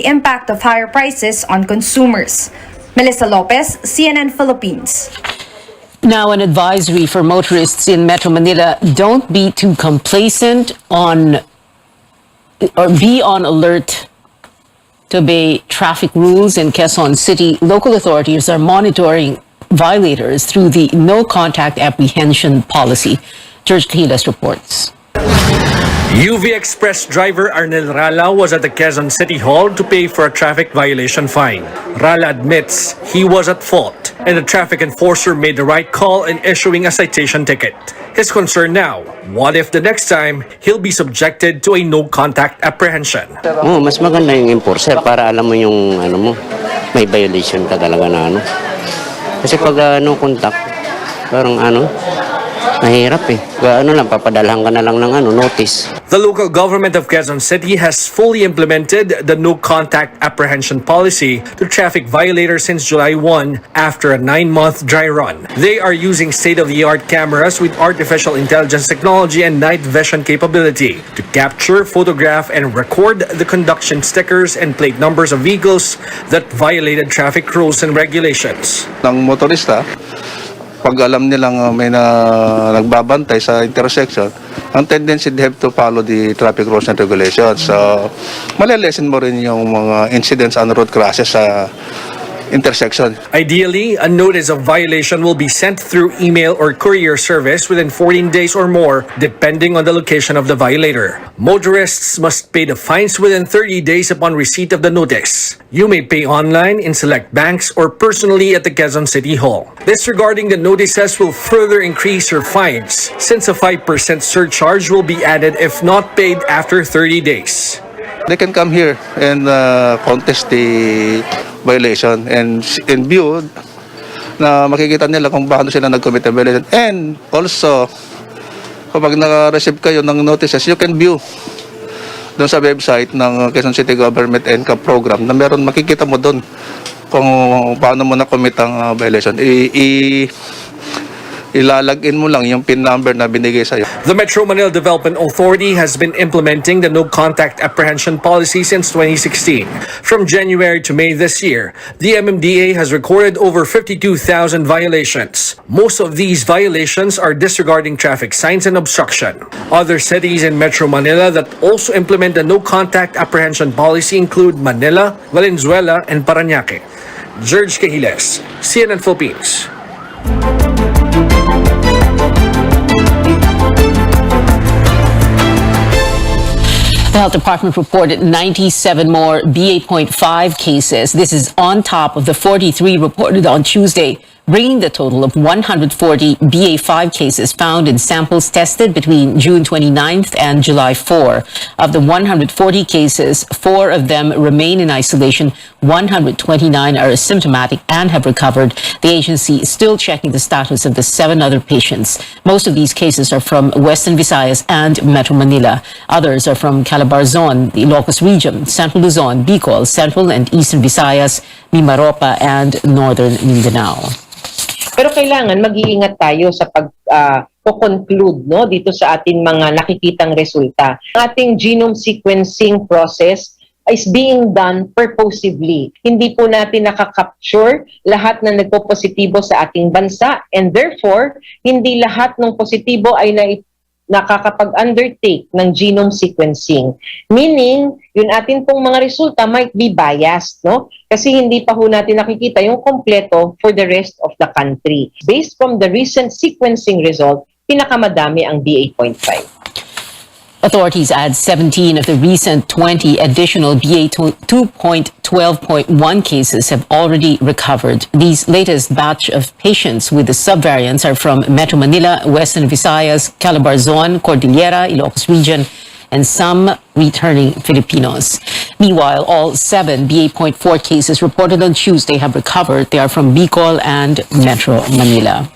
the impact of higher prices on consumers. Melissa Lopez, CNN Philippines. Now, an advisory for motorists in Metro Manila: don't be too complacent be on alert to obey traffic rules in Quezon City. Local authorities are monitoring violators through the no contact apprehension policy. George Cahilas reports. UV Express driver Arnel Rala was at the Quezon City Hall to pay for a traffic violation fine. Rala admits he was at fault and the traffic enforcer made the right call in issuing a citation ticket. His concern now, what if the next time he'll be subjected to a no-contact apprehension? Mas maganda yung enforcer para alam mo yung may violation ka talaga na Kasi pag no-contact, parang mahirap papadalhan ka na lang ng notice. The local government of Quezon City has fully implemented the no-contact apprehension policy to traffic violators since July 1 after a 9-month dry run. They are using state-of-the-art cameras with artificial intelligence technology and night vision capability to capture, photograph, and record the conduction stickers and plate numbers of vehicles that violated traffic rules and regulations. Ng motorista, pag alam nilang may nagbabantay sa intersection, ang tendency they have to follow the traffic rules and regulations. So, malilesen mo rin yung mga incidents on road crashes sa intersection. Ideally, a notice of violation will be sent through email or courier service within 14 days or more, depending on the location of the violator. Motorists must pay the fines within 30 days upon receipt of the notice. You may pay online, in select banks, or personally at the Quezon City Hall. Disregarding the notices will further increase your fines, since a 5% surcharge will be added if not paid after 30 days. They can come here and contest the violation and in view na makikita nila kung paano sila nag-commit ng violation. And also, kapag naka-receive kayo ng notices, you can view doon sa website ng Quezon City Government NCAP program na meron, makikita mo doon kung paano mo na-commit ang violation. Ilalagin mo lang yung PIN number na binigay sa'yo. The Metro Manila Development Authority has been implementing the no-contact apprehension policy since 2016. From January to May this year, the MMDA has recorded over 52,000 violations. Most of these violations are disregarding traffic signs and obstruction. Other cities in Metro Manila that also implement the no-contact apprehension policy include Manila, Valenzuela, and Parañaque. George Cahilas, CNN Philippines. The health department reported 97 more BA.5 cases. This is on top of the 43 reported on Tuesday, bringing the total of 140 BA.5 cases found in samples tested between June 29th and July 4. Of the 140 cases, 4 of them remain in isolation. 129 are asymptomatic and have recovered. The agency is still checking the status of the 7 other patients. Most of these cases are from Western Visayas and Metro Manila. Others are from Calabarzon, the Ilocos region, Central Luzon, Bicol, Central and Eastern Visayas, Mimaropa, and Northern Mindanao. Pero kailangan mag-iingat tayo sa pag-conclude dito sa ating mga nakikitang resulta. Ang ating genome sequencing process is being done purposively. Hindi po natin nakaka-capture lahat na nagpo-positibo sa ating bansa and therefore, hindi lahat ng positibo ay nakakapag-undertake ng genome sequencing. Meaning, yung atin pong mga resulta might be biased, Kasi hindi pa ho natin nakikita yung kompleto for the rest of the country. Based from the recent sequencing result, pinakamadami ang BA.5. Authorities add 17 of the recent 20 additional BA.2.12.1 cases have already recovered. These latest batch of patients with the subvariants are from Metro Manila, Western Visayas, Calabarzon, Cordillera, Ilocos region, and some returning Filipinos. Meanwhile, all 7 BA.4 cases reported on Tuesday have recovered. They are from Bicol and Metro Manila.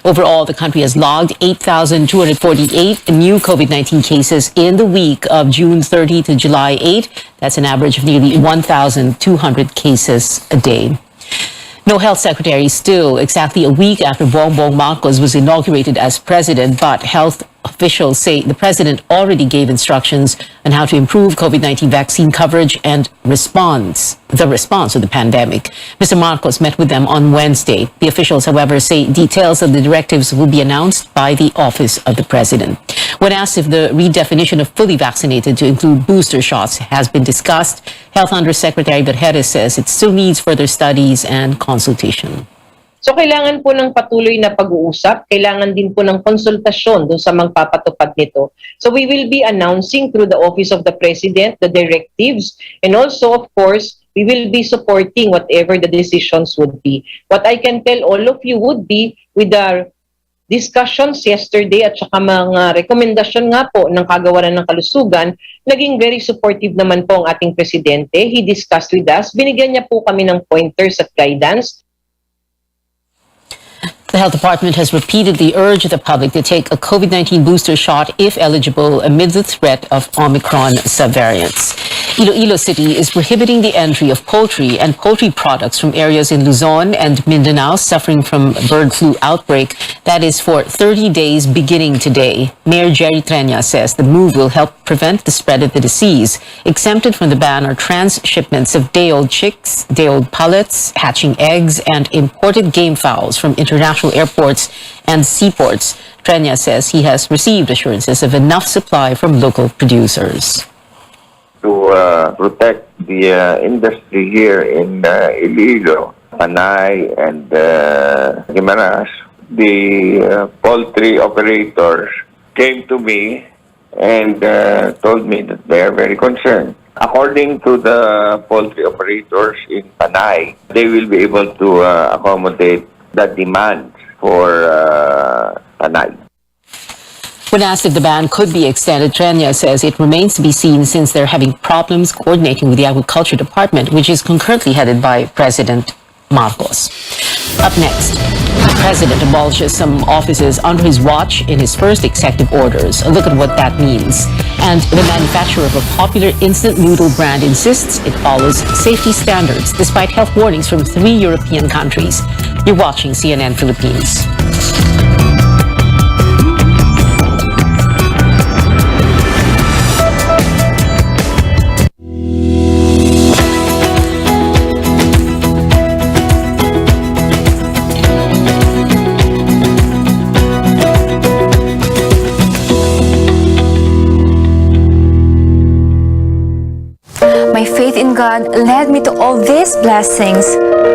Overall, the country has logged 8,248 new COVID-19 cases in the week of June 30 to July 8. That's an average of nearly 1,200 cases a day. No health secretary still exactly a week after Bongbong Marcos was inaugurated as president, but health officials say the president already gave instructions on how to improve COVID-19 vaccine coverage and the response to the pandemic. Mr. Marcos met with them on Wednesday. The officials, however, say details of the directives will be announced by the office of the president. When asked if the redefinition of fully vaccinated to include booster shots has been discussed, Health Undersecretary Vergeres says it still needs further studies and consultation. So kailangan po ng patuloy na pag-uusap, kailangan din po ng konsultasyon dun sa magpapatupad nito. So we will be announcing through the Office of the President the directives, and also of course we will be supporting whatever the decisions would be. What I can tell all of you would be with our discussions yesterday at saka mga rekomendasyon nga po ng Kagawaran ng Kalusugan, naging very supportive naman po ang ating presidente. He discussed with us, binigyan niya po kami ng pointers at guidance. The Health Department has repeatedly urged the public to take a COVID-19 booster shot if eligible amid the threat of Omicron subvariants. Iloilo City is prohibiting the entry of poultry and poultry products from areas in Luzon and Mindanao suffering from bird flu outbreak. That is for 30 days beginning today. Mayor Jerry Trenya says the move will help prevent the spread of the disease. Exempted from the ban are transshipments of day-old chicks, day-old pullets, hatching eggs, and imported game fowls from international airports and seaports. Trenya says he has received assurances of enough supply from local producers. To protect the industry here in Iloilo, Panay, and Guimaras, the poultry operators came to me and told me that they are very concerned. According to the poultry operators in Panay, they will be able to accommodate the demand for Panay. When asked if the ban could be extended, Trenya says it remains to be seen since they're having problems coordinating with the Agriculture Department, which is concurrently headed by President Marcos. Up next, the president abolishes some offices under his watch in his first executive orders. A look at what that means. And the manufacturer of a popular instant noodle brand insists it follows safety standards despite health warnings from 3 European countries. You're watching CNN Philippines. My faith in God led me to all these blessings.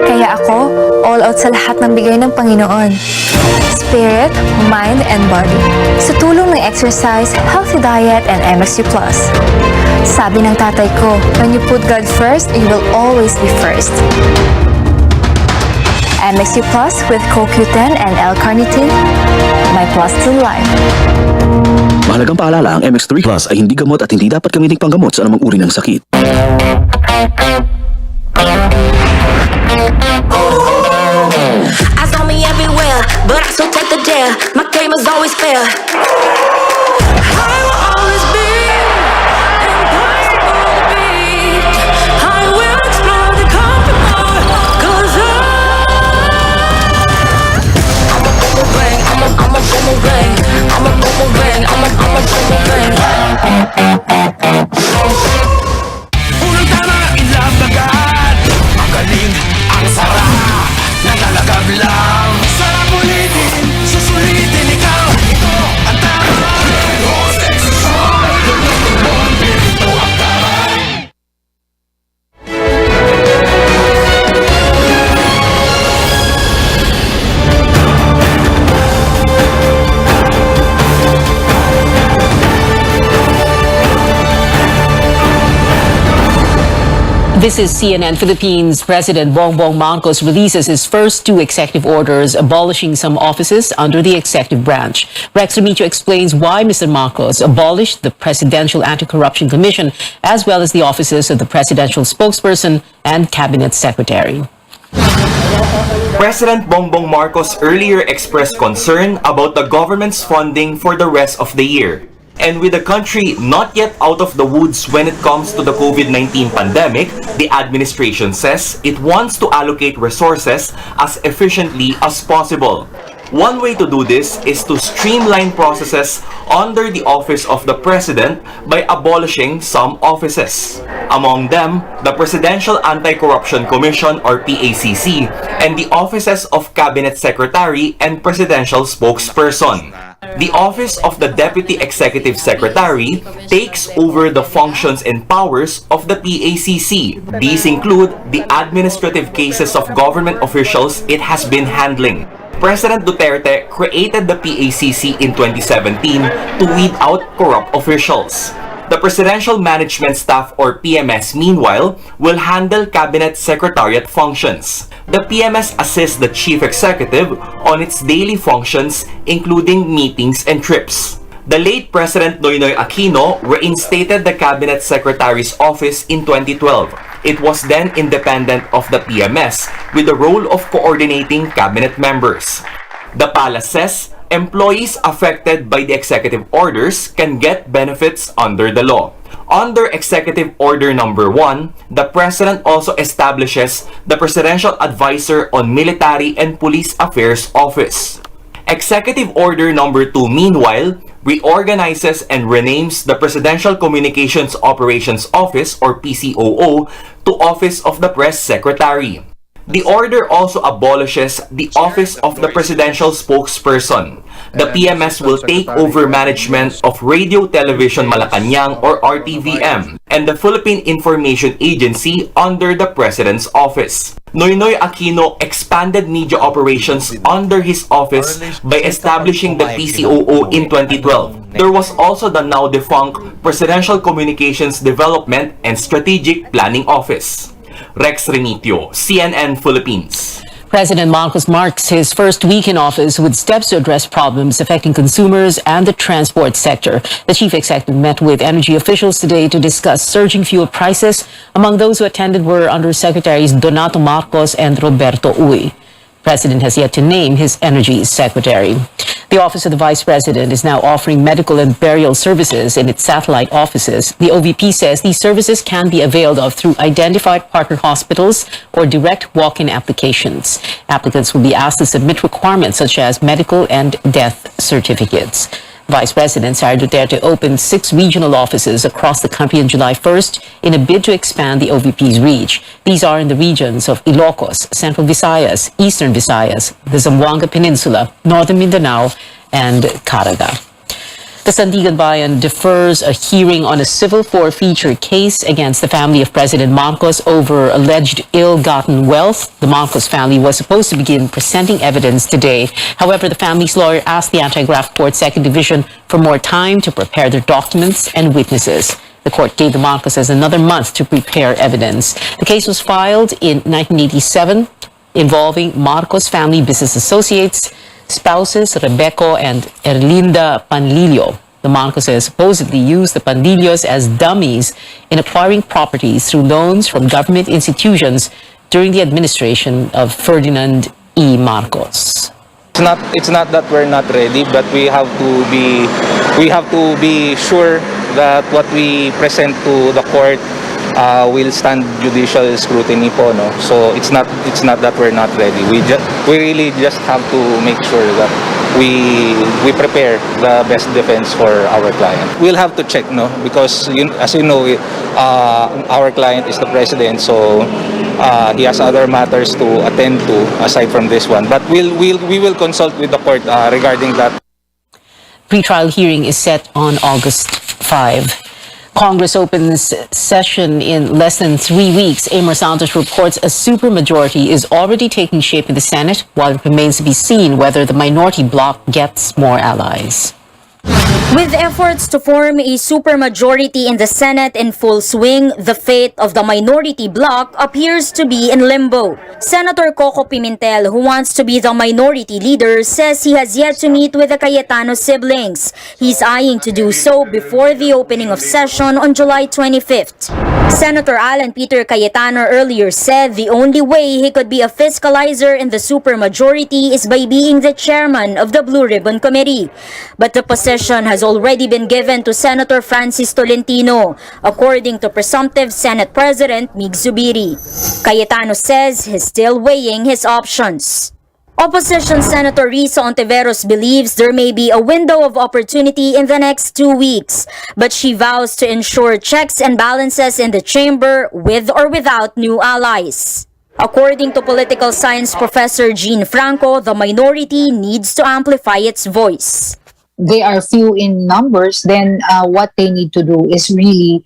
Kaya ako, all out sa lahat ng bigay ng Panginoon. Spirit, mind, and body. Sa tulong ng exercise, healthy diet, and MSU+. Sabi ng tatay ko, when you put God first, you will always be first. MSU Plus with CoQ10 and L-carnitine, my plus to life. Mahalagang paalala, ang MX3 Plus ay hindi gamot at hindi dapat gamitin panggamot sa anumang uri ng sakit. Eyes on me everywhere, but I still take the dare. My game is always fair. I will always be impossible to beat. I will explore the comfortable, 'cause I'm a boomerang, I'm a boomerang, I'm a boomerang, I'm a boomerang. Unang tama, ilap agad. Magaling ang sarap, nalalagab lang. Sarap ulitin, susulitin ikaw. Ito ang tama. Rose Exercise, lumulubon, pinito ang kamay. This is CNN Philippines. President Bongbong Marcos releases his first 2 executive orders abolishing some offices under the executive branch. Rex Remigio explains why Mr. Marcos abolished the Presidential Anti-Corruption Commission as well as the offices of the Presidential Spokesperson and Cabinet Secretary. President Bongbong Marcos earlier expressed concern about the government's funding for the rest of the year. And with the country not yet out of the woods when it comes to the COVID-19 pandemic, the administration says it wants to allocate resources as efficiently as possible. One way to do this is to streamline processes under the Office of the President by abolishing some offices. Among them, the Presidential Anti-Corruption Commission or PACC and the offices of Cabinet Secretary and Presidential Spokesperson. The Office of the Deputy Executive Secretary takes over the functions and powers of the PACC. These include the administrative cases of government officials it has been handling. President Duterte created the PACC in 2017 to weed out corrupt officials. The Presidential Management Staff or PMS, meanwhile, will handle Cabinet Secretariat functions. The PMS assists the Chief Executive on its daily functions, including meetings and trips. The late President Noynoy Aquino reinstated the Cabinet Secretary's office in 2012. It was then independent of the PMS with the role of coordinating cabinet members. The palace says employees affected by the executive orders can get benefits under the law. Under Executive Order Number 1, the President also establishes the Presidential Advisor on Military and Police Affairs Office. Executive Order Number 2, meanwhile, reorganizes and renames the Presidential Communications Operations Office or PCOO to Office of the Press Secretary. The order also abolishes the Office of the Presidential Spokesperson. The PMS will take over management of Radio Television Malacanang or RTVM and the Philippine Information Agency under the President's Office. Noynoy Aquino expanded media operations under his office by establishing the PCOO in 2012. There was also the now defunct Presidential Communications Development and Strategic Planning Office. Rex Remitio, CNN Philippines. President Marcos marks his first week in office with steps to address problems affecting consumers and the transport sector. The chief executive met with energy officials today to discuss surging fuel prices. Among those who attended were Undersecretaries Donato Marcos and Roberto Uy. President has yet to name his energy secretary. The Office of the Vice President is now offering medical and burial services in its satellite offices. The OVP says these services can be availed of through identified partner hospitals or direct walk-in applications. Applicants will be asked to submit requirements such as medical and death certificates. Vice President Sara Duterte opened 6 regional offices across the country on July 1st in a bid to expand the OVP's reach. These are in the regions of Ilocos, Central Visayas, Eastern Visayas, the Zamboanga Peninsula, Northern Mindanao, and Caraga. The Sandigan Bayan defers a hearing on a civil forfeiture case against the family of President Marcos over alleged ill-gotten wealth. The Marcos family was supposed to begin presenting evidence today. However, the family's lawyer asked the Anti-Graft Court Second Division for more time to prepare their documents and witnesses. The court gave the Marcoses another month to prepare evidence. The case was filed in 1987 involving Marcos family business associates, spouses Rebeco and Erlinda Panlilio. The Marcoses supposedly used the Panlilios as dummies in acquiring properties through loans from government institutions during the administration of Ferdinand E. Marcos. It's not that we're not ready, but we have to be sure that what we present to the court will stand judicial scrutiny po, no? So it's not that we're not ready. We really just have to make sure that we prepare the best defense for our client. We'll have to check, no, because as you know, our client is the president, so he has other matters to attend to aside from this one. But we will consult with the court regarding that. Pre-trial hearing is set on August 5. Congress opens session in less than 3 weeks. Amor Santos reports a supermajority is already taking shape in the Senate, while it remains to be seen whether the minority bloc gets more allies. With efforts to form a supermajority in the Senate in full swing, the fate of the minority bloc appears to be in limbo. Senator Coco Pimentel, who wants to be the minority leader, says he has yet to meet with the Cayetano siblings. He's eyeing to do so before the opening of session on July 25th. Senator Alan Peter Cayetano earlier said the only way he could be a fiscalizer in the supermajority is by being the chairman of the Blue Ribbon Committee. But the position has already been given to Senator Francis Tolentino, according to presumptive Senate President Mig Zubiri. Cayetano says he's still weighing his options. Opposition Senator Risa Ontiveros believes there may be a window of opportunity in the next 2 weeks, but she vows to ensure checks and balances in the chamber with or without new allies. According to political science professor Jean Franco, the minority needs to amplify its voice. They are few in numbers, then what they need to do is really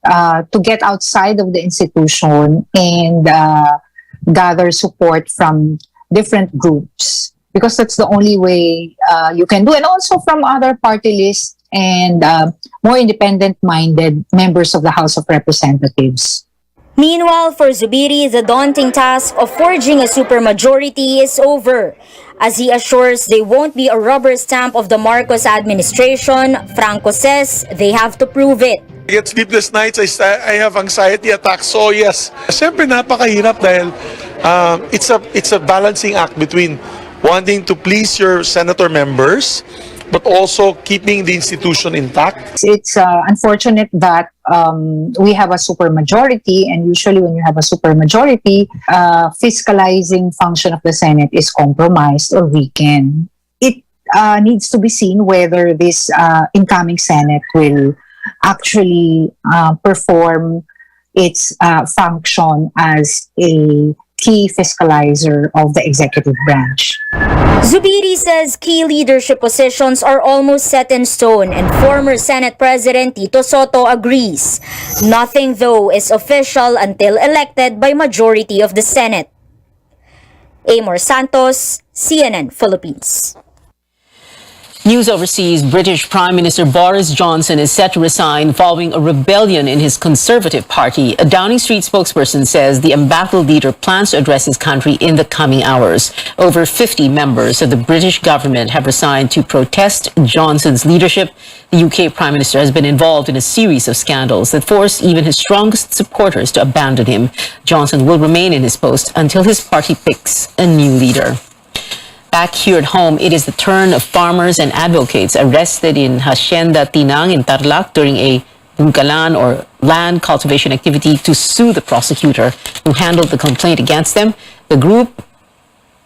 to get outside of the institution and gather support from different groups, because that's the only way you can do, and also from other party lists and more independent-minded members of the House of Representatives. Meanwhile, for Zubiri, the daunting task of forging a supermajority is over. As he assures they won't be a rubber stamp of the Marcos administration, Franco says they have to prove it. I get sleepless nights, I have anxiety attacks. So yes, siyempre napakahirap dahil it's a balancing act between wanting to please your senator members but also keeping the institution intact. It's unfortunate that we have a supermajority, and usually when you have a supermajority, fiscalizing function of the Senate is compromised or weakened. It needs to be seen whether this incoming Senate will actually perform its function as a key fiscalizer of the executive branch. Zubiri says key leadership positions are almost set in stone, and former Senate President Tito Soto agrees. Nothing, though, is official until elected by majority of the Senate. Amor Santos, CNN Philippines. News overseas, British Prime Minister Boris Johnson is set to resign following a rebellion in his Conservative Party. A Downing Street spokesperson says the embattled leader plans to address his country in the coming hours. Over 50 members of the British government have resigned to protest Johnson's leadership. The UK Prime Minister has been involved in a series of scandals that forced even his strongest supporters to abandon him. Johnson will remain in his post until his party picks a new leader. Back here at home, it is the turn of farmers and advocates arrested in Hacienda Tinang in Tarlac during a bungalan or land cultivation activity to sue the prosecutor who handled the complaint against them. The group,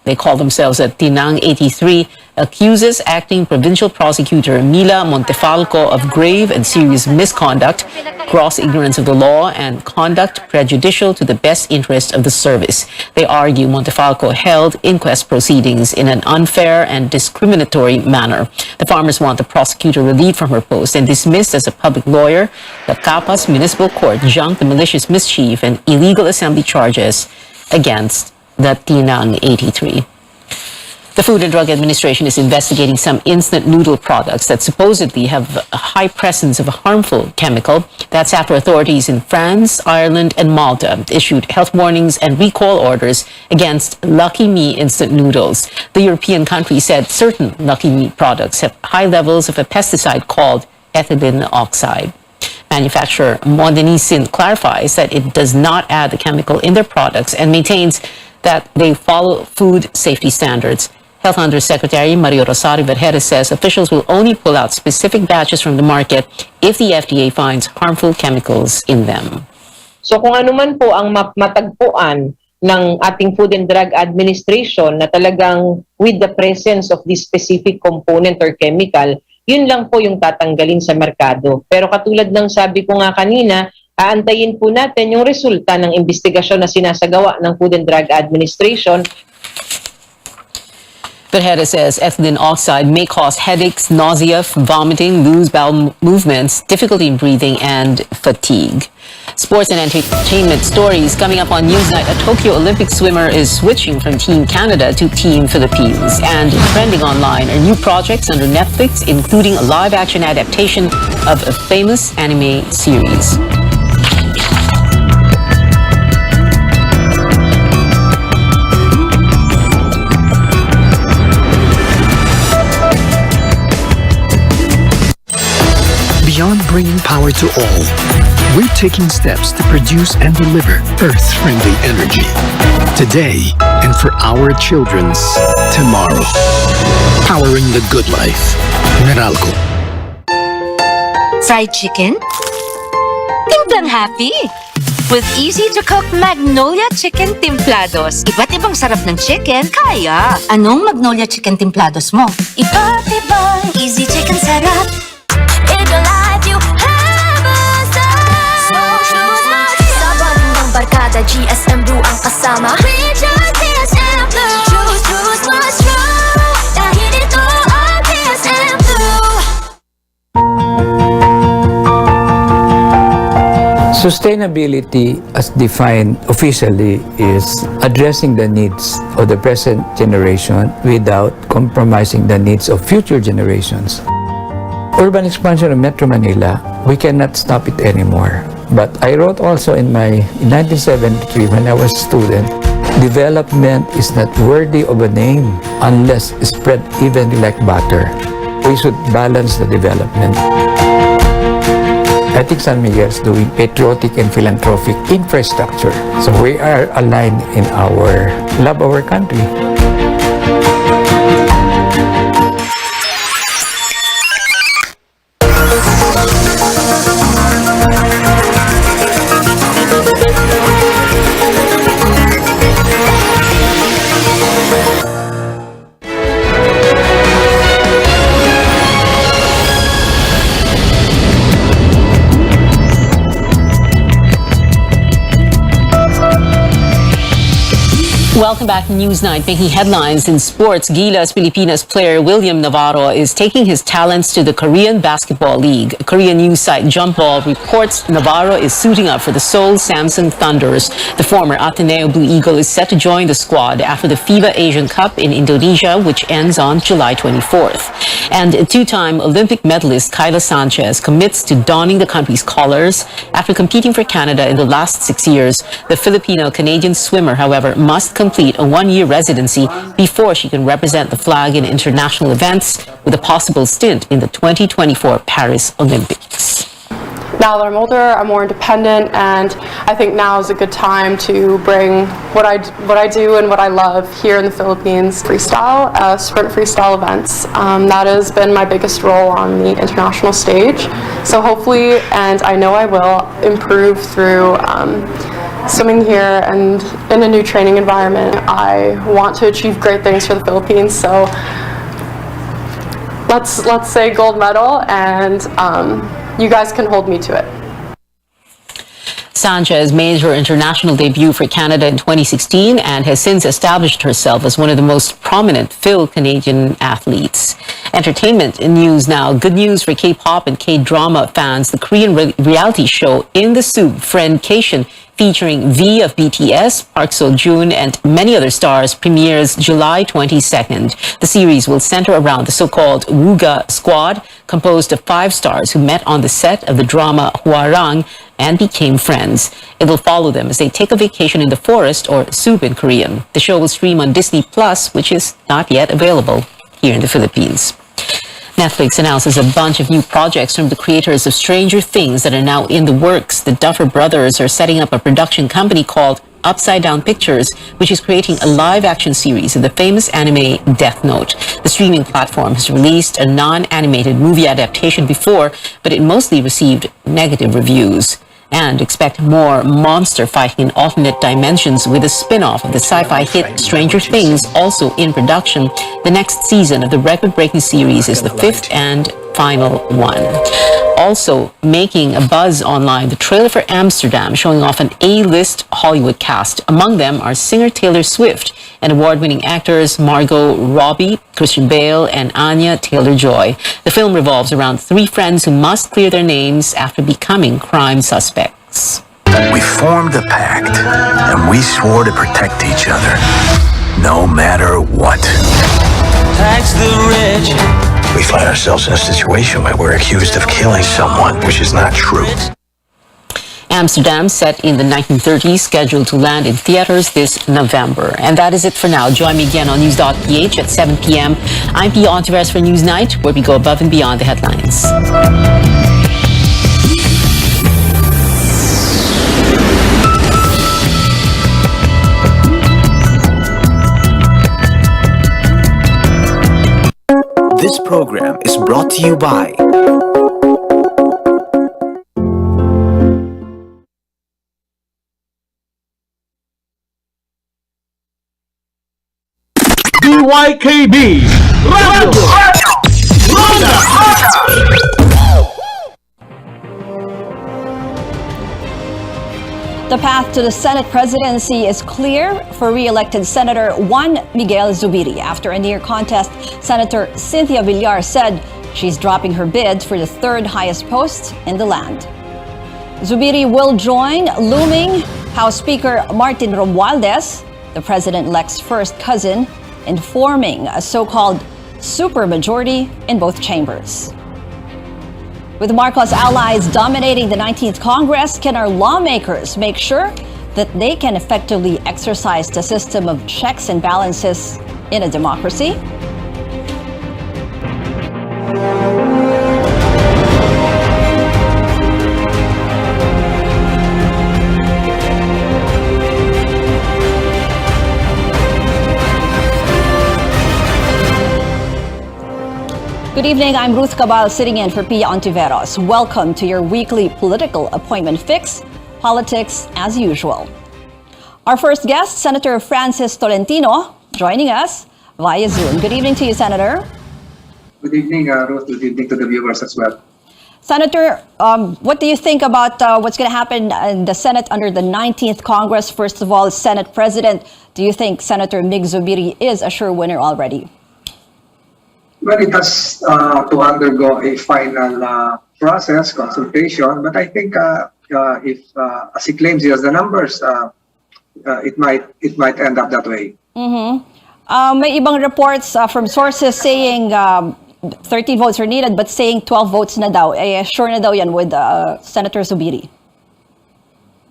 they call themselves at Tinang 83, accuses acting provincial prosecutor Mila Montefalco of grave and serious misconduct, gross ignorance of the law, and conduct prejudicial to the best interest of the service. They argue Montefalco held inquest proceedings in an unfair and discriminatory manner. The farmers want the prosecutor relieved from her post and dismissed as a public lawyer. The Capas Municipal Court junked the malicious mischief and illegal assembly charges against the Tinang 83. The Food and Drug Administration is investigating some instant noodle products that supposedly have a high presence of a harmful chemical. That's after authorities in France, Ireland, and Malta issued health warnings and recall orders against Lucky Me instant noodles. The European country said certain Lucky Me products have high levels of a pesticide called ethylene oxide. Manufacturer Modenisin clarifies that it does not add the chemical in their products and maintains that they follow food safety standards. Health Undersecretary Maria Rosario Vergeres says officials will only pull out specific batches from the market if the FDA finds harmful chemicals in them. So kung ano man po ang matagpuan ng ating Food and Drug Administration na talagang with the presence of this specific component or chemical, yun lang po yung tatanggalin sa merkado. Pero katulad ng sabi ko nga kanina, aantayin po natin yung resulta ng investigasyon na sinasagawa ng Food and Drug Administration. Vergeres says ethylene oxide may cause headaches, nausea, vomiting, loose bowel movements, difficulty in breathing, and fatigue. Sports and entertainment stories coming up on Newsnight. A Tokyo Olympic swimmer is switching from Team Canada to Team Philippines. And trending online are new projects under Netflix, including a live-action adaptation of a famous anime series. Beyond bringing power to all, we're taking steps to produce and deliver Earth-friendly energy today and for our children's tomorrow. Powering the good life. Meralco. Fried chicken? Timplang happy. With easy-to-cook Magnolia Chicken Templados. Iba't ibang sarap ng chicken, kaya. Anong Magnolia Chicken Templados mo? Iba't ibang easy chicken sarap. It'll life you have a sa bandang barkada, GSM Brew ang kasama. Rejoice, GSM Brew. Choose what's true. Dahil ito ang GSM Brew. Sustainability, as defined officially, is addressing the needs of the present generation without compromising the needs of future generations. Urban expansion of Metro Manila, we cannot stop it anymore. But I wrote also in 1973, when I was a student, development is not worthy of a name unless spread evenly like butter. We should balance the development. I think San Miguel is doing patriotic and philanthropic infrastructure. So we are aligned in our love of our country. Welcome back to Newsnight. Making headlines in sports, Gilas Pilipinas player William Navarro is taking his talents to the Korean Basketball League. Korean news site Jump Ball reports Navarro is suiting up for the Seoul Samsung Thunders. The former Ateneo Blue Eagle is set to join the squad after the FIBA Asian Cup in Indonesia, which ends on July 24th. And two-time Olympic medalist Kyla Sanchez commits to donning the country's colors after competing for Canada in the last 6 years. The Filipino-Canadian swimmer, however, must complete a one-year residency before she can represent the flag in international events, with a possible stint in the 2024 Paris Olympics. Now that I'm older, I'm more independent, and I think now is a good time to bring what I do and what I love here in the Philippines. Freestyle, sprint freestyle events. That has been my biggest role on the international stage. So hopefully, and I know I will, improve through swimming here and in a new training environment. I want to achieve great things for the Philippines, so let's say gold medal, and you guys can hold me to it. Sanchez made her international debut for Canada in 2016 and has since established herself as one of the most prominent Phil-Canadian athletes. Entertainment news now. Good news for K-pop and K-drama fans. The Korean reality show In the Soup, Friendcation, featuring V of BTS, Park Seo-joon, and many other stars, premieres July 22nd. The series will center around the so-called Wooga Squad, composed of 5 stars who met on the set of the drama Hwarang and became friends. It will follow them as they take a vacation in the forest, or Soup in Korean. The show will stream on Disney Plus, which is not yet available here in the Philippines. Netflix announces a bunch of new projects from the creators of Stranger Things that are now in the works. The Duffer Brothers are setting up a production company called Upside Down Pictures, which is creating a live-action series of the famous anime Death Note. The streaming platform has released a non-animated movie adaptation before, but it mostly received negative reviews. And expect more monster fighting in alternate dimensions with a spin-off of the sci-fi hit Stranger Things, also in production. The next season of the record-breaking series is the 5th and final one. Also making a buzz online, the trailer for Amsterdam showing off an A-list Hollywood cast. Among them are singer Taylor Swift and award-winning actors Margot Robbie, Christian Bale, and Anya Taylor-Joy. The film revolves around 3 friends who must clear their names after becoming crime suspects. We formed a pact, and we swore to protect each other, no matter what. Tax the rich. We find ourselves in a situation where we're accused of killing someone, which is not true. Amsterdam, set in the 1930s, scheduled to land in theaters this November. And that is it for now. Join me again on News.ph at 7 p.m. I'm Pia Ontiveros for Newsnight, where we go above and beyond the headlines. This program is brought to you by DYKB Radio Ronda! The path to the Senate presidency is clear for re-elected Senator Juan Miguel Zubiri. After a near contest, Senator Cynthia Villar said she's dropping her bid for the third highest post in the land. Zubiri will join looming House Speaker Martin Romualdez, the president-elect's first cousin, in forming a so-called supermajority in both chambers. With Marcos allies dominating the 19th Congress, can our lawmakers make sure that they can effectively exercise the system of checks and balances in a democracy? Good evening, I'm Ruth Cabal sitting in for Pia Ontiveros. Welcome to your weekly political appointment fix, politics as usual. Our first guest, Senator Francis Tolentino, joining us via Zoom. Good evening to you, Senator. Good evening, Ruth. Good evening to the viewers as well. Senator, what do you think about what's going to happen in the Senate under the 19th Congress? First of all, Senate President, do you think Senator Mig Zubiri is a sure winner already? Well, it has to undergo a final process, consultation, but I think if, as he claims he has the numbers, it might end up that way. May ibang reports from sources saying 13 votes are needed, but saying 12 votes na daw. Sure na daw yan with Senator Zubiri.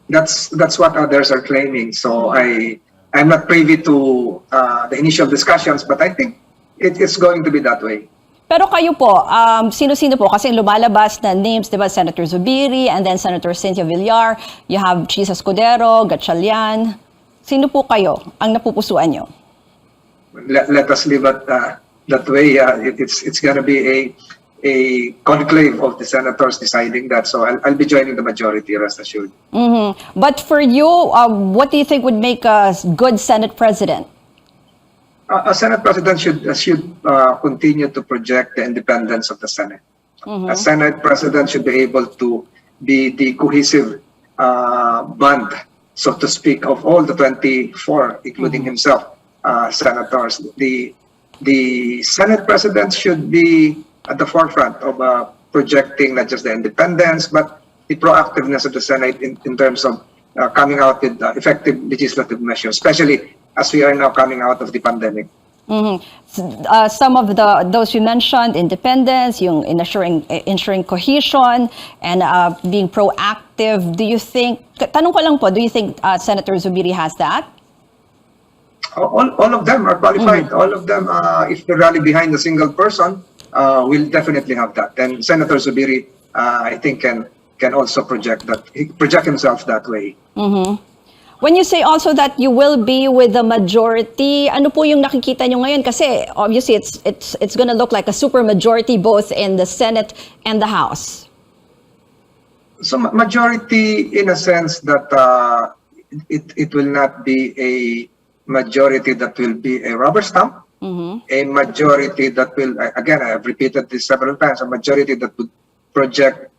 That's what others are claiming. So I'm not privy to the initial discussions, but I think it is going to be that way. Pero kayo po, sino-sino po? Kasi lumalabas na names, di ba? Senator Zubiri and then Senator Cynthia Villar. You have Chis Escudero, Gatchalian. Sino po kayo ang napupusuan nyo? Let us leave it that way. It's going to be a conclave of the senators deciding that. So I'll be joining the majority, rest assured. But for you, what do you think would make a good Senate president? A Senate president should continue to project the independence of the Senate. A Senate president should be able to be the cohesive band, so to speak, of all the 24, including himself, senators. The Senate president should be at the forefront of projecting not just the independence, but the proactiveness of the Senate in terms of coming out with effective legislative measures, especially as we are now coming out of the pandemic. Some of those you mentioned, independence, yung ensuring cohesion, and being proactive. Do you think, tanong ko lang po, do you think Senator Zubiri has that? All of them are qualified. All of them, if they rally behind a single person, will definitely have that. And Senator Zubiri, I think, can also project himself that way. When you say also that you will be with the majority, ano po yung nakikita nyo ngayon? Kasi obviously it's going to look like a super majority both in the Senate and the House. So majority in a sense that it will not be a majority that will be a rubber stamp. A majority that will, again, I have repeated this several times, a majority that would project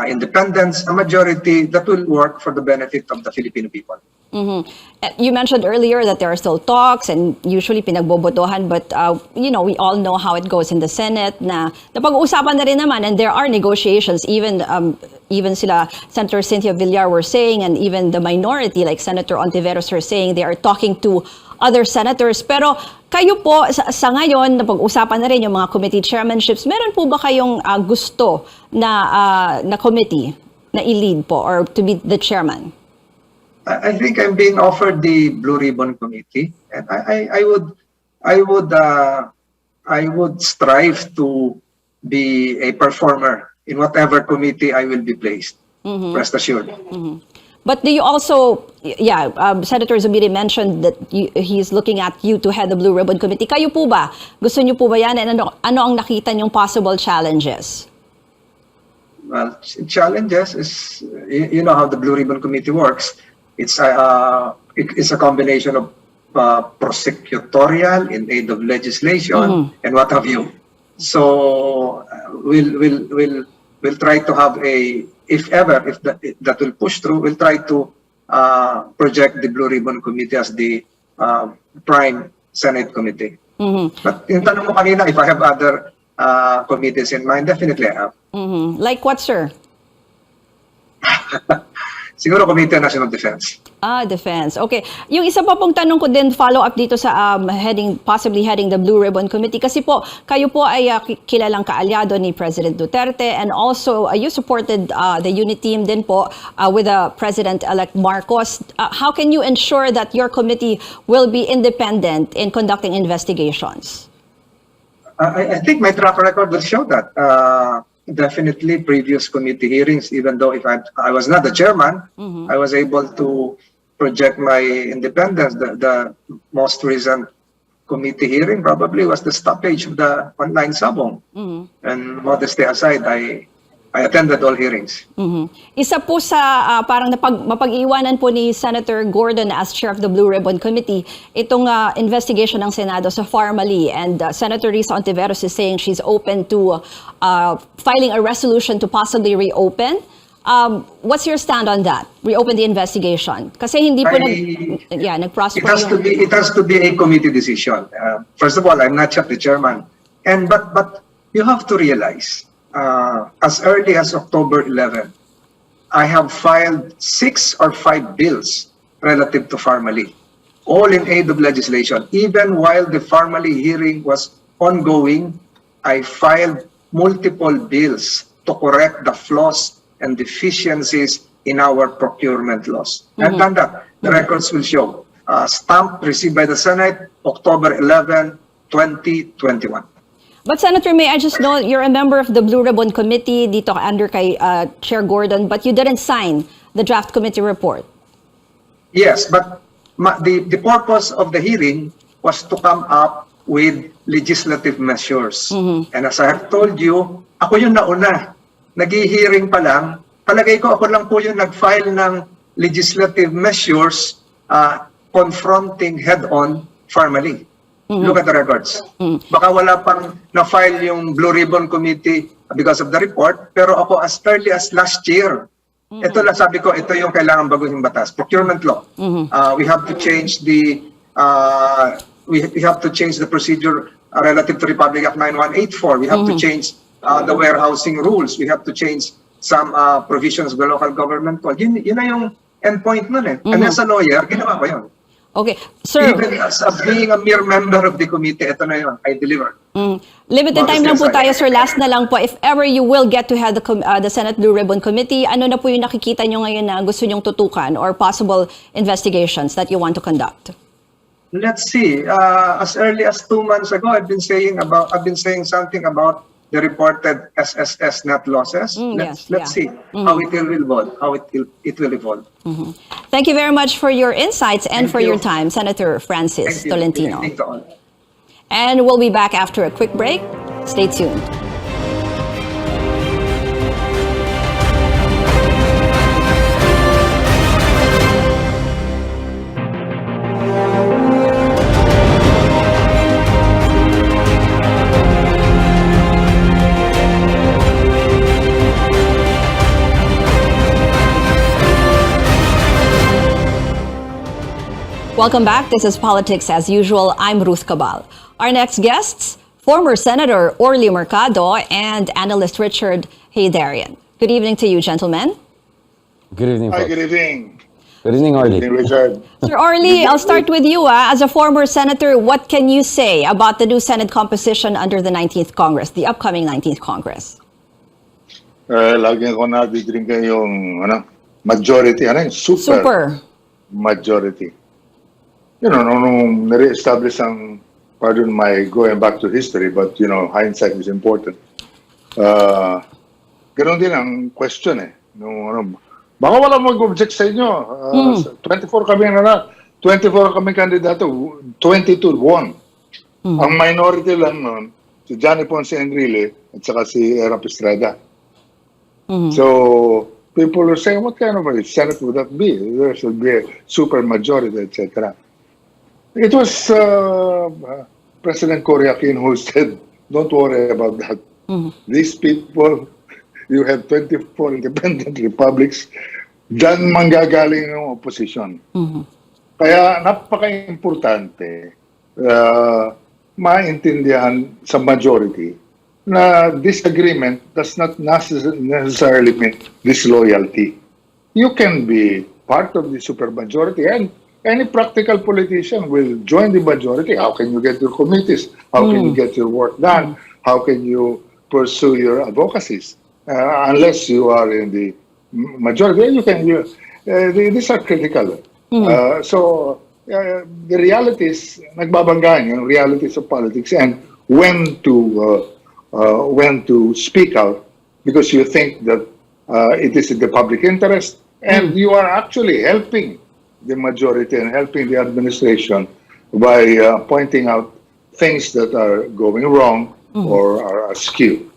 independence, a majority that will work for the benefit of the Filipino people. You mentioned earlier that there are still talks and usually pinagbobotohan, but we all know how it goes in the Senate na napag-uusapan na rin naman, and there are negotiations. Even sila Senator Cynthia Villar were saying, and even the minority like Senator Ontiveros were saying they are talking to other senators. Pero kayo po sa ngayon napag-usapan na rin yung mga committee chairmanships. Meron po ba kayong gusto na committee na i-lead po or to be the chairman? I think I'm being offered the Blue Ribbon Committee, and I would strive to be a performer in whatever committee I will be placed. Rest assured. But do you also, Senator Zubiri mentioned that he's looking at you to head the Blue Ribbon Committee. Kayo po ba? Gusto niyo po ba yan? And ano ang nakita niyong possible challenges? Well, challenges is, you know how the Blue Ribbon Committee works. It's a combination of prosecutorial, in aid of legislation, and what have you. So we'll try to have if that will push through, we'll try to project the Blue Ribbon Committee as the prime Senate committee. But yung tanong mo kanina, if I have other committees in mind, definitely I have. Like what, sir? Siguro Committee on National Defense. Defense. Okay. Yung isa pa pong tanong ko din, follow-up dito sa possibly heading the Blue Ribbon Committee. Kasi po, kayo po ay kilalang kaalyado ni President Duterte, and also you supported the unit team din po with President-elect Marcos. How can you ensure that your committee will be independent in conducting investigations? I think my track record will show that. Definitely previous committee hearings, even though if I was not the chairman, I was able to project my independence. The most recent committee hearing probably was the stoppage of the online sabong. And modesty aside, I attended all hearings. Isa po sa parang mapag-iwanan po ni Senator Gordon as chair of the Blue Ribbon Committee, itong investigation ng Senado sa Pharmaly, and Senator Risa Ontiveros is saying she's open to filing a resolution to possibly reopen. What's your stand on that? Reopen the investigation? Kasi hindi po nag-prosper It has to be a committee decision. First of all, I'm not the chairman. But you have to realize, as early as October 11, I have filed 6 or 5 bills relative to Pharmaly, all in aid of legislation. Even while the Pharmaly hearing was ongoing, I filed multiple bills to correct the flaws and deficiencies in our procurement laws. I've done that. The records will show. Stamp received by the Senate, October 11, 2021. But Senator, may I just know, you're a member of the Blue Ribbon Committee dito under kay Chair Gordon, but you didn't sign the draft committee report. Yes, but the purpose of the hearing was to come up with legislative measures. And as I have told you, ako yung nauna. Nag-hearing pa lang, palagay ko ako lang po yung nag-file ng legislative measures confronting head-on Pharmaly. Look at the records. Baka wala pang na-file yung Blue Ribbon Committee because of the report, pero ako as early as last year, ito lang sabi ko, ito yung kailangan baguhin batas, procurement law. We have to change the we have to change the procedure relative to Republic Act 9184. We have to change the warehousing rules. We have to change some provisions of the local government code. Yun na yung endpoint nun eh. And as a lawyer, ginawa ko yun. Okay, sir. Even as being a mere member of the committee, ito na yun, I deliver. Limited time lang po tayo, sir. Last na lang po, if ever you will get to head the Senate Blue Ribbon Committee, ano na po yung nakikita nyo ngayon na gusto nyong tutukan or possible investigations that you want to conduct? Let's see. As early as 2 months ago, I've been saying something about the reported SSS net losses. Let's see how it will evolve. Thank you very much for your insights and for your time, Senator Francis Tolentino. And we'll be back after a quick break. Stay tuned. Welcome back. This is Politics as Usual. I'm Ruth Cabal. Our next guests, former Senator Orly Mercado and analyst Richard Heydarian. Good evening to you, gentlemen. Good evening, folks. Hi, good evening. Good evening, Orly. Good evening, Richard. Sir Orly, I'll start with you. As a former senator, what can you say about the new Senate composition under the 19th Congress, the upcoming 19th Congress? Lagi ko nabigring yung majority, super majority. You know, nung nare-establish ang, pardon my going back to history, but you know, hindsight is important. Ganon din ang question eh. Baka wala mag-object sa inyo. 24 kami kandidato, 22 won. Ang minority lang nun, si Johnny Ponce Enrile at saka si Erap Estrada. So, people are saying, what kind of a Senate would that be? There should be a super majority, etc. It was President Koreakin who said, don't worry about that. These people, you have 24 independent republics, dyan manggagaling yung opposition. Kaya napaka-importante maintindihan sa majority na disagreement does not necessarily mean disloyalty. You can be part of the supermajority, and any practical politician will join the majority. How can you get your committees? How can you get your work done? How can you pursue your advocacies? Unless you are in the majority, these are critical. So the realities, nagbabanggaan yung realities of politics, and when to speak out because you think that it is in the public interest, and you are actually helping the majority and helping the administration by pointing out things that are going wrong or are askew.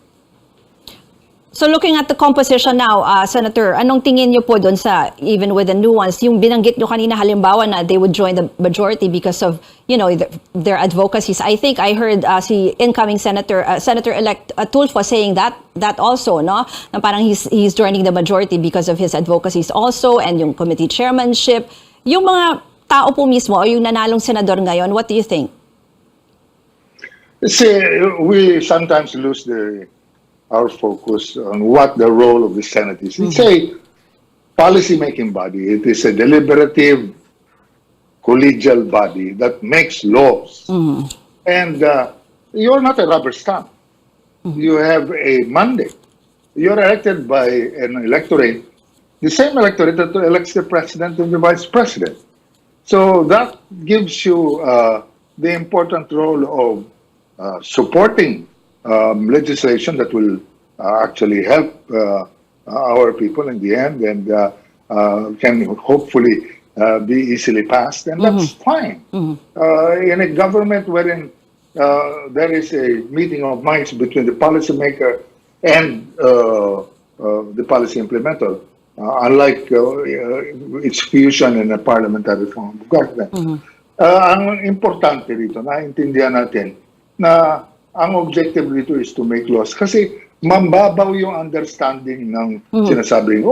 So looking at the composition now, Senator, anong tingin niyo po doon sa, even with the nuance, yung binanggit niyo kanina halimbawa na they would join the majority because of, their advocacies. I think I heard si incoming Senator-elect Tulfo saying that also, no? Na parang he's joining the majority because of his advocacies also, and yung committee chairmanship. Yung mga tao po mismo o yung nanalong senador ngayon, what do you think? See, we sometimes lose our focus on what the role of the Senate is. It's a policy-making body. It is a deliberative, collegial body that makes laws. And you're not a rubber stamp. You have a mandate. You're elected by an electorate, the same electorate that elects the president and the vice president. So that gives you the important role of supporting legislation that will actually help our people in the end, and can hopefully be easily passed, and that's fine. In a government wherein there is a meeting of minds between the policymaker and the policy implementer, unlike its fusion in a parliamentary form of government. Ang importante rito, naintindihan natin na ang objective dito is to make laws. Kasi mambabaw yung understanding ng sinasabing,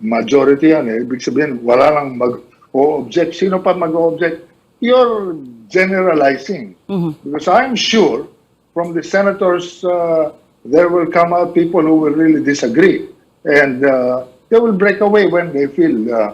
majority yan eh. Ibig sabihin, wala lang mag-o-object. Sino pa mag-o-object? You're generalizing. Because I'm sure from the senators, there will come out people who will really disagree. And they will break away when they feel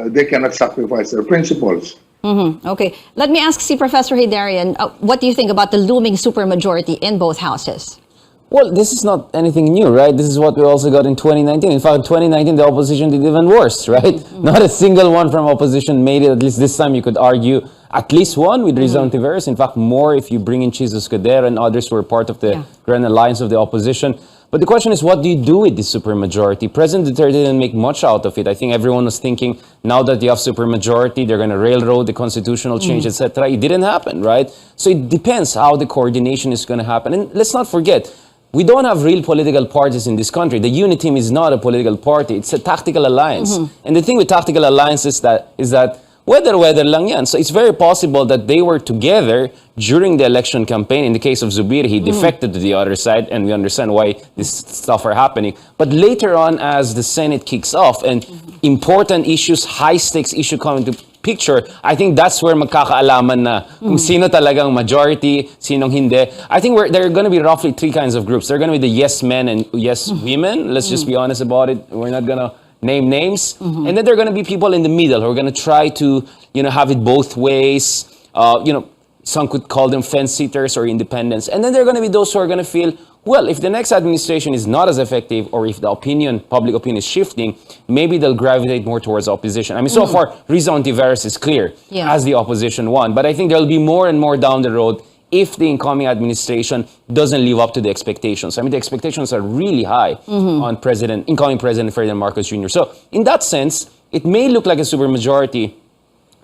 they cannot sacrifice their principles. Okay. Let me ask si Professor Hidarian, what do you think about the looming supermajority in both houses? Well, this is not anything new, right? This is what we also got in 2019. In fact, in 2019, the opposition did even worse, right? Not a single one from opposition made it. At least this time, you could argue at least one with Rizal Ontiveros. In fact, more if you bring in Chis Escudero and others who were part of the Grand Alliance of the opposition. But the question is, what do you do with this supermajority? President Duterte didn't make much out of it. I think everyone was thinking, now that you have supermajority, they're going to railroad the constitutional change, etc. It didn't happen, right? So it depends how the coordination is going to happen. And let's not forget, we don't have real political parties in this country. The Unity Team is not a political party. It's a tactical alliance. And the thing with tactical alliances is that weather lang yan. So it's very possible that they were together during the election campaign. In the case of Zubiri, he defected to the other side, and we understand why this stuff are happening. But later on, as the Senate kicks off and important issues, high-stakes issue come into picture, I think that's where magkakaalaman na kung sino talagang majority, sinong hindi. I think there are going to be roughly three kinds of groups. There are going to be the yes men and yes women. Let's just be honest about it. We're not going to name names. And then there are going to be people in the middle who are going to try to, have it both ways. Some could call them fence-sitters or independents. And then there are going to be those who are going to feel, well, if the next administration is not as effective, or if the public opinion is shifting, maybe they'll gravitate more towards opposition. I mean, so far, Rizal Ontiveros is clear as the opposition won. But I think there'll be more and more down the road if the incoming administration doesn't live up to the expectations. I mean, the expectations are really high on incoming President Ferdinand Marcos Jr. So in that sense, it may look like a supermajority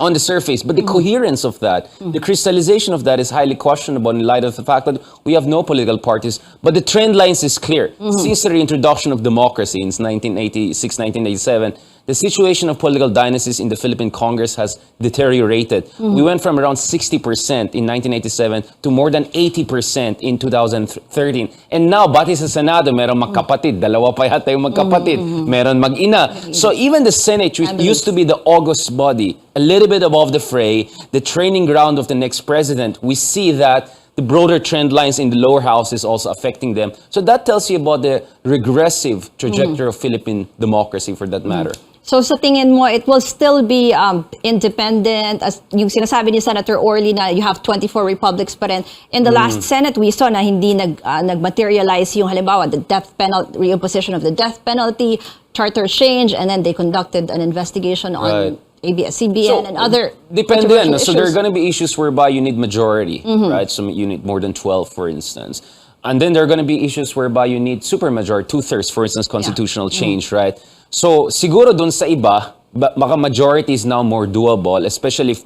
on the surface, but the coherence of that, the crystallization of that is highly questionable in light of the fact that we have no political parties. But the trend lines is clear. Since the reintroduction of democracy in 1986, 1987, the situation of political dynasties in the Philippine Congress has deteriorated. We went from around 60% in 1987 to more than 80% in 2013. And now, bati sa Senado, meron magkapatid. Dalawa pa yata yung magkapatid. Meron mag-ina. So even the Senate, which used to be the august body, a little bit above the fray, the training ground of the next president, we see that the broader trend lines in the lower house is also affecting them. So that tells you about the regressive trajectory of Philippine democracy for that matter. So sa tingin mo, it will still be independent, as yung sinasabi ni Senator Orly na you have 24 republics pa rin. In the last Senate, we saw na hindi nag-materialize yung halimbawa, the death penalty, reimposition of the death penalty, charter change, and then they conducted an investigation on ABS-CBN and other Depende yan. So there are issues. going to be issues whereby you need majority, right? So you need more than 12, for instance. And then there are going to be issues whereby you need supermajority, 2/3, for instance, constitutional change, right? So siguro dun sa iba, baka majority is now more doable, especially if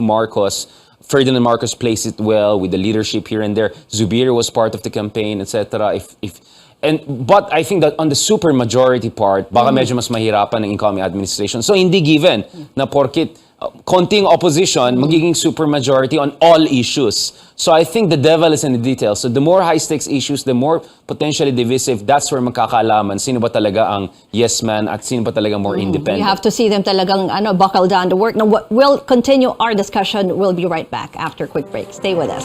Ferdinand Marcos plays it well with the leadership here and there. Zubiri was part of the campaign, etc. But I think that on the supermajority part, baka medyo mas mahirapan ng incoming administration. So hindi given na porkit konting opposition, magiging supermajority on all issues. So I think the devil is in the details. So the more high-stakes issues, the more potentially divisive, that's where magkakaalaman sino ba talaga ang yes man at sino ba talaga more independent. You have to see them talagang buckle down to work. Now, we'll continue our discussion. We'll be right back after a quick break. Stay with us.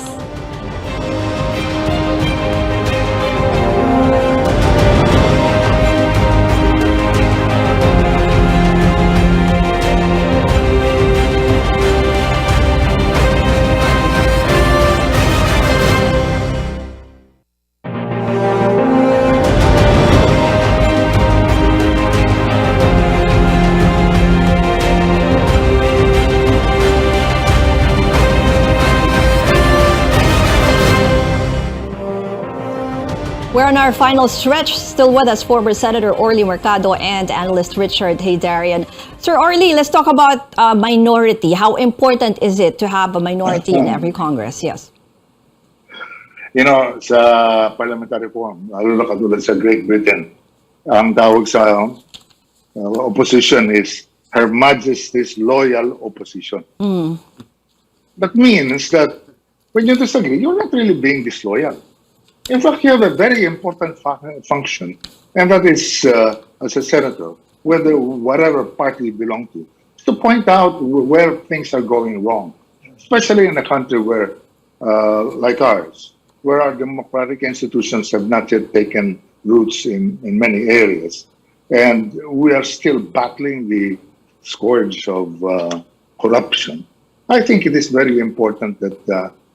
We're on our final stretch. Still with us, former Senator Orly Mercado and analyst Richard Haydarian. Sir Orly, let's talk about minority. How important is it to have a minority in every Congress? Yes. You know, sa parliamentary form, lalo na katulad sa Great Britain, ang tawag sa opposition is Her Majesty's Loyal Opposition. That means that when you disagree, you're not really being disloyal. In fact, you have a very important function, and that is, as a senator, whatever party you belong to, is to point out where things are going wrong, especially in a country where, like ours, where our democratic institutions have not yet taken roots in many areas. And we are still battling the scourge of corruption. I think it is very important that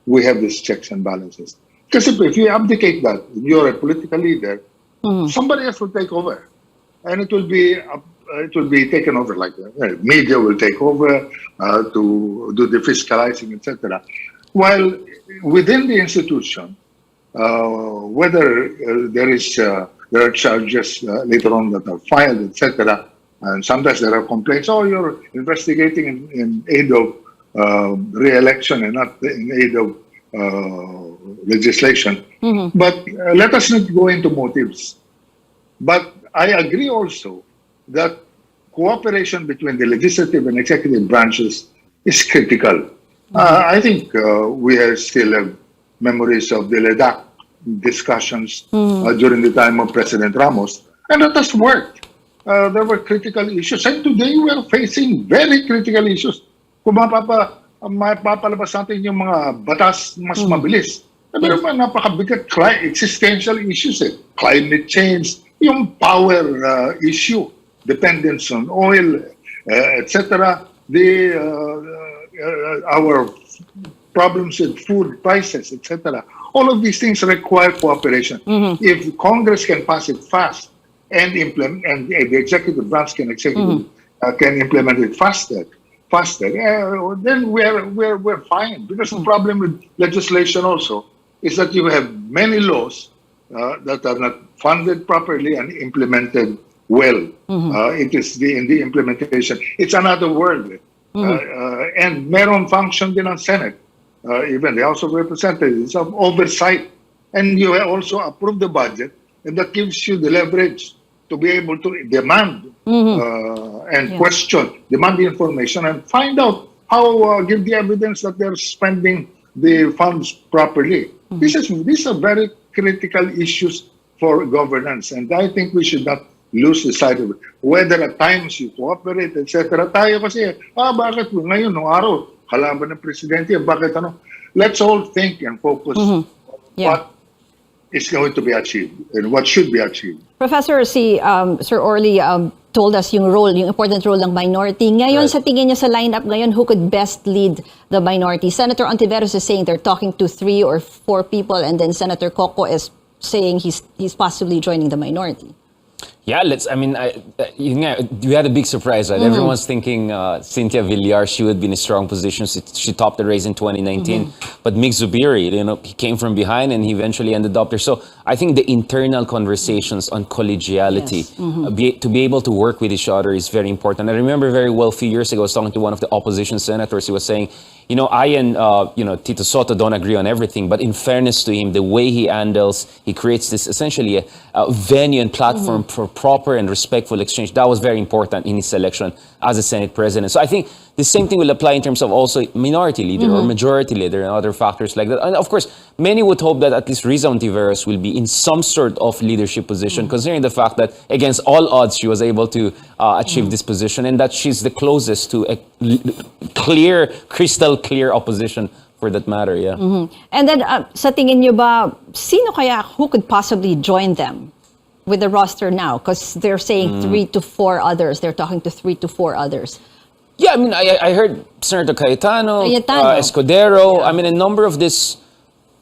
we have these checks and balances. Because if you abdicate that, you're a political leader, somebody else will take over. And it will be taken over, like media will take over to do the fiscalizing, etc. While within the institution, whether there are charges later on that are filed, etc., and sometimes there are complaints, oh, you're investigating in aid of re-election and not in aid of legislation. But let us not go into motives. But I agree also that cooperation between the legislative and executive branches is critical. I think we still have memories of the LEDAC discussions during the time of President Ramos, and that has worked. There were critical issues, and today we are facing very critical issues. Kung mapapalabas natin yung mga batas mas mabilis. Pero napakabigat existential issues climate change, yung power issue, dependence on oil, etc. Our problems with food prices, etc. All of these things require cooperation. If Congress can pass it fast and implement, and the executive branch can implement it faster, then we're fine. Because the problem with legislation also is that you have many laws that are not funded properly and implemented well. It is in the implementation. It's another world. And meron function din ang Senate, even the House of Representatives, of oversight. And you also approve the budget, and that gives you the leverage to be able to demand and Yeah. question, demand the information and find out how, give the evidence that they're spending the funds properly. These are very critical issues for governance, and I think we should not lose the sight of it. Whether at times you cooperate, etc. Tayo kasi, bakit ngayon, nung araw, kalaban ng presidente, bakit ano? Let's all think and focus on what is going to be achieved and what should be achieved. Professor, Sir Orly told us yung important role ng minority. Ngayon, sa tingin niya sa lineup ngayon, who could best lead the minority? Senator Ontiveros is saying they're talking to 3 or 4 people, and then Senator Coco is saying he's possibly joining the minority. Yeah, we had a big surprise, right? Everyone's thinking Cynthia Villar, she would be in a strong position. She topped the race in 2019. But Mig Zubiri, he came from behind and he eventually ended up there. So I think the internal conversations on collegiality, to be able to work with each other is very important. I remember very well a few years ago, I was talking to one of the opposition senators. He was saying, I and Tito Soto don't agree on everything, but in fairness to him, the way he handles, he creates this essentially a venue and platform for proper and respectful exchange. That was very important in his selection as a Senate president. So I think the same thing will apply in terms of also minority leader or majority leader and other factors like that. And of course, many would hope that at least Riza Ontiveros will be in some sort of leadership position, considering the fact that against all odds, she was able to achieve this position and that she's the closest to a crystal clear opposition for that matter, yeah. And then, sa tingin niyo ba, who could possibly join them with the roster now? Because they're saying 3 to 4 others. They're talking to 3 to 4 others. Yeah, I mean, I heard Senator Cayetano. Escudero. Yeah. I mean, a number of this,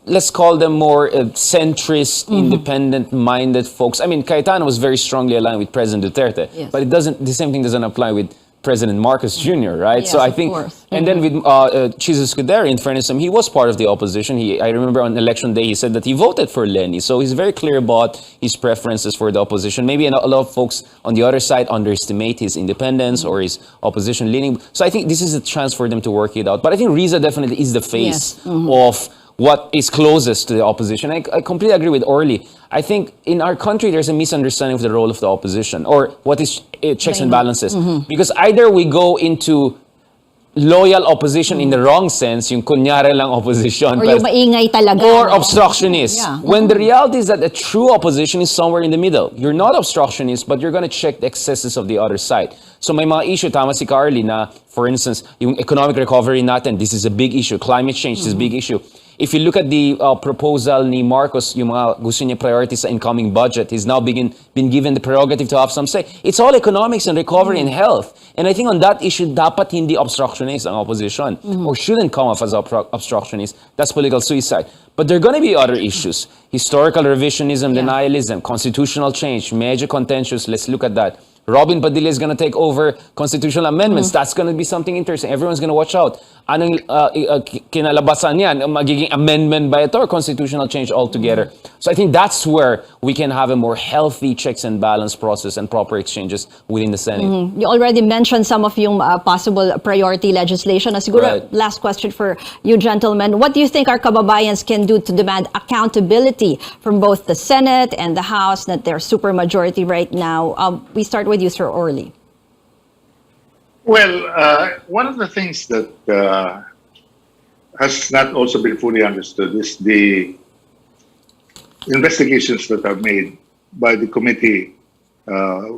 let's call them more centrist, independent-minded folks. I mean, Cayetano was very strongly aligned with President Duterte, but the same thing doesn't apply with President Marcos Jr., right? Yes, so I think, and then with Chizo Escudero, in fairness to him, he was part of the opposition. I remember on election day, he said that he voted for Lenny. So he's very clear about his preferences for the opposition. Maybe a lot of folks on the other side underestimate his independence or his opposition leaning. So I think this is a chance for them to work it out. But I think Riza definitely is the face of what is closest to the opposition. I completely agree with Orly. I think in our country, there's a misunderstanding of the role of the opposition or what is checks and balances. Because either we go into loyal opposition in the wrong sense, yung kunyari lang opposition. Or yung maingay talaga. Or obstructionist. Yeah. When the reality is that the true opposition is somewhere in the middle. You're not obstructionist, but you're going to check the excesses of the other side. So may mga issue, tama si Carly, na for instance, yung economic recovery natin, this is a big issue. Climate change is a big issue. If you look at the proposal ni Marcos, yung mga gusto niya priorities sa incoming budget, he's now been given the prerogative to have some say. It's all economics and recovery and health. And I think on that issue, dapat hindi obstructionist ang opposition or shouldn't come off as obstructionist. That's political suicide. But there are going to be other issues. Historical revisionism, denialism, constitutional change, major contentious. Let's look at that. Robin Padilla is going to take over constitutional amendments. That's going to be something interesting. Everyone's going to watch out. Anong kinalabasan yan? Magiging amendment ba ito or constitutional change altogether? So I think that's where we can have a more healthy checks and balance process and proper exchanges within the Senate. You already mentioned some of yung possible priority legislation. Siguro, last question for you gentlemen. What do you think our kababayans can do to demand accountability from both the Senate and the House, that they're supermajority right now? We start with you, Sir Orly. Well, one of the things that has not also been fully understood is the investigations that are made by the committee,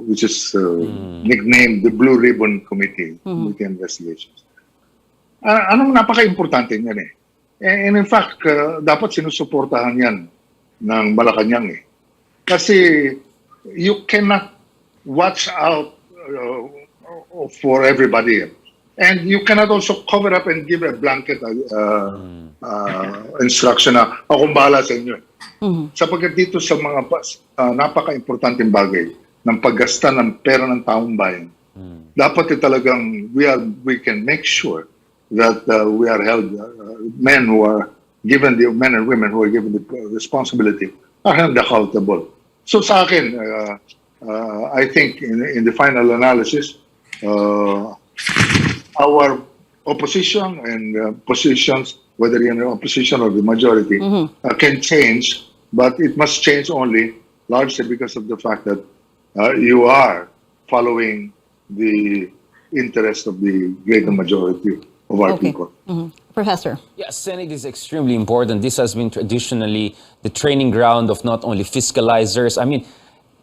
which is nicknamed the Blue Ribbon Committee, Committee Investigations. Anong napaka-importante niyan eh. And in fact, dapat sinusuportahan yan ng Malacanang eh. Kasi you cannot watch out for everybody. And you cannot also cover up and give a blanket instruction na akong bahala sa inyo. Sapagkat dito sa mga napaka-importanteng bagay ng paggasta ng pera ng taong bayan, dapat talagang we can make sure that we are held, men and women who are given the responsibility are held accountable. So sa akin, I think in the final analysis, our opposition and positions, whether in the opposition or the majority, can change, but it must change only largely because of the fact that you are following the interest of the greater majority of our people. Professor. Yes, Senate is extremely important. This has been traditionally the training ground of not only fiscalizers. I mean,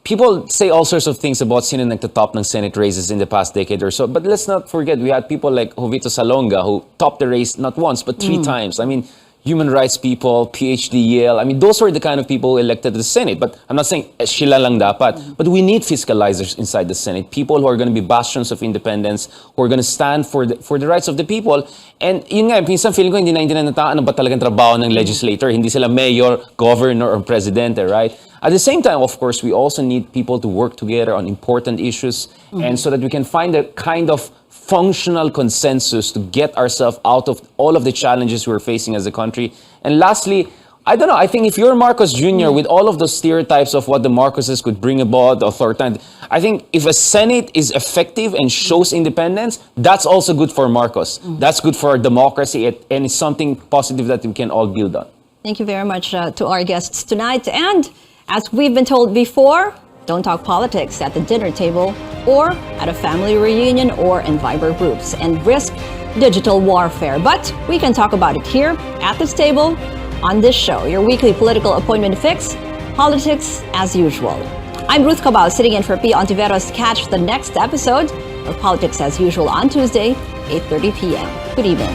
people say all sorts of things about sino nagtatop ng Senate races in the past decade or so. But let's not forget, we had people like Jovito Salonga who topped the race not once, but 3 times. I mean, human rights people, PhD Yale. I mean, those were the kind of people who elected to the Senate. But I'm not saying sila lang dapat. But we need fiscalizers inside the Senate. People who are going to be bastions of independence, who are going to stand for the rights of the people. And yun nga, minsan feeling ko hindi naintindihan ng tao ano ba talagang trabaho ng legislator. Hindi sila mayor, governor, or presidente, right? At the same time, of course, we also need people to work together on important issues and so that we can find a kind of functional consensus to get ourselves out of all of the challenges we're facing as a country. And lastly, I don't know, I think if you're Marcos Jr. with all of those stereotypes of what the Marcoses could bring about, authoritarian, I think if a Senate is effective and shows independence, that's also good for Marcos. That's good for our democracy and it's something positive that we can all build on. Thank you very much to our guests tonight. And as we've been told before, don't talk politics at the dinner table or at a family reunion or in Viber groups and risk digital warfare. But we can talk about it here at this table on this show, your weekly political appointment fix, politics as usual. I'm Ruth Cabal, sitting in for P. Ontiveros. Catch the next episode of Politics as Usual on Tuesday, 8:30 p.m. Good evening.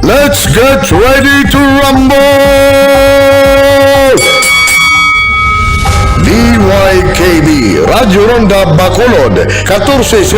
Let's get ready to rumble! DYKB, Radyo Ronda Bacolod, 14:00